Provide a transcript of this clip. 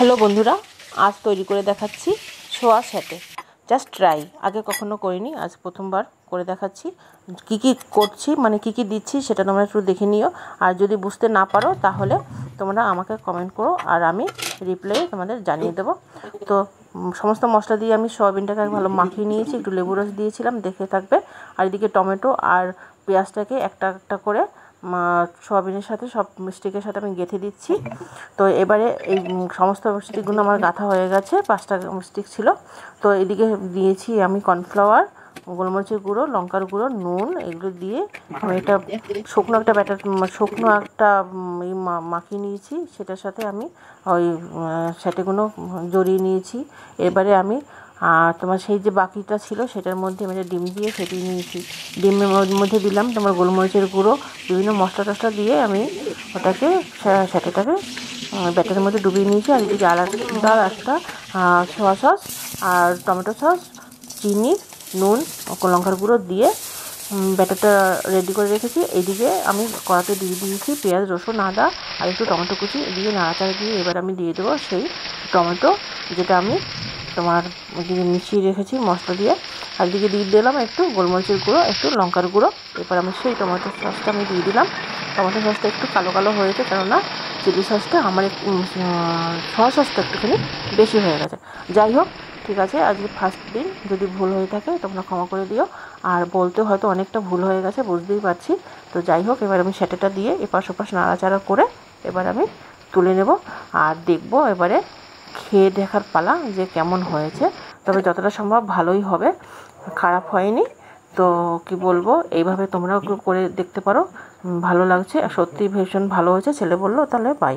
Hello বন্ধুরা, আজ তৈরি করে দেখাচ্ছি ছোয়া স্যাটে। জাস্ট ট্রাই, আগে কখনো করিনি, আজ প্রথমবার করে দেখাচ্ছি। কি কি করছি মানে কি কি দিচ্ছি সেটা তোমরা একটু দেখে নিও। আর যদি বুঝতে না পারো তাহলে তোমরা আমাকে কমেন্ট করো, আর আমি রিপ্লাই তোমাদের জানিয়ে দেবো। তো সমস্ত মশলা দিয়ে আমি সয়াবিনটাকে ভালো মাখিয়ে নিয়েছি, একটু লেবু রস দিয়েছিলাম, দেখে থাকবে। আর এদিকে টমেটো আর পেঁয়াজটাকে একটা একটা করে সয়াবিনের সাথে সব স্টিকের সাথে আমি গেঁথে দিচ্ছি। তো এবারে এই সমস্ত স্টিকগুলো আমার গাঁথা হয়ে গেছে, 5টা স্টিক ছিল। তো এদিকে দিয়েছি আমি কর্নফ্লাওয়ার, গোলমরিচের গুঁড়ো, লঙ্কার গুঁড়ো, নুন, এগুলো দিয়ে আমি একটা শুকনো একটা ব্যাটার মাখিয়ে নিয়েছি। সেটার সাথে আমি ওই স্যাটেগুলো জড়িয়ে নিয়েছি। এবারে আমি তোমার সেই যে বাকিটা ছিল সেটার মধ্যে আমি ডিম দিয়ে ফেটিয়ে নিয়েছি। ডিমের মধ্যে দিলাম তোমার গোলমরিচের গুঁড়ো, বিভিন্ন মশলা টশলা দিয়ে আমি ওটাকে স্যাটেটাকে ব্যাটারের মধ্যে ডুবিয়ে নিয়েছি। আর এদিকে আলাদা একটা সোয়া সস আর টমেটো সস, চিনি, নুন, লঙ্কার গুঁড়ো দিয়ে ব্যাটারটা রেডি করে রেখেছি। এইদিকে আমি কড়াতে দিয়ে দিয়েছি পেঁয়াজ, রসুন, আদা আর একটু টমেটো কুচি, এদিকে নাড়াচাড়া দিয়ে এবার আমি দিয়ে দেবো সেই টমেটো যেটা আমি তোমার এদিকে মিশিয়ে রেখেছি মশলা দিয়ে। আর এদিকে দিয়ে দিলাম একটু গোলমরিচের গুঁড়ো, একটু লঙ্কার গুঁড়ো। এরপর আমি সেই টমেটো সসটা আমি দিয়ে দিলাম। টমেটো সসটা একটু কালো কালো হয়েছে, কেননা চিলি সসটা আমার সয়া সসটা একটুখানি বেশি হয়ে গেছে। যাই হোক, ঠিক আছে, আজকে ফার্স্ট দিন, যদি ভুল হয়ে থাকে তোমরা ক্ষমা করে দিও। আর বলতে হয়তো অনেকটা ভুল হয়ে গেছে, বুঝতেই পারছি। তো যাই হোক, এবার আমি স্যাটেটা দিয়ে এপাশ ওপাশ নাড়াচাড়া করে এবার আমি তুলে নেব আর দেখব। এবারে খেয়ে দেখার পালা যে কেমন হয়েছে। তবে যতটা সম্ভব ভালোই হবে, খারাপ হয়নি। তো কি বলবো, এইভাবে তোমরাও করে দেখতে পারো, ভালো লাগছে, সত্যি ভীষণ ভালো হয়েছে। ছেলে বললো তাহলে বাই।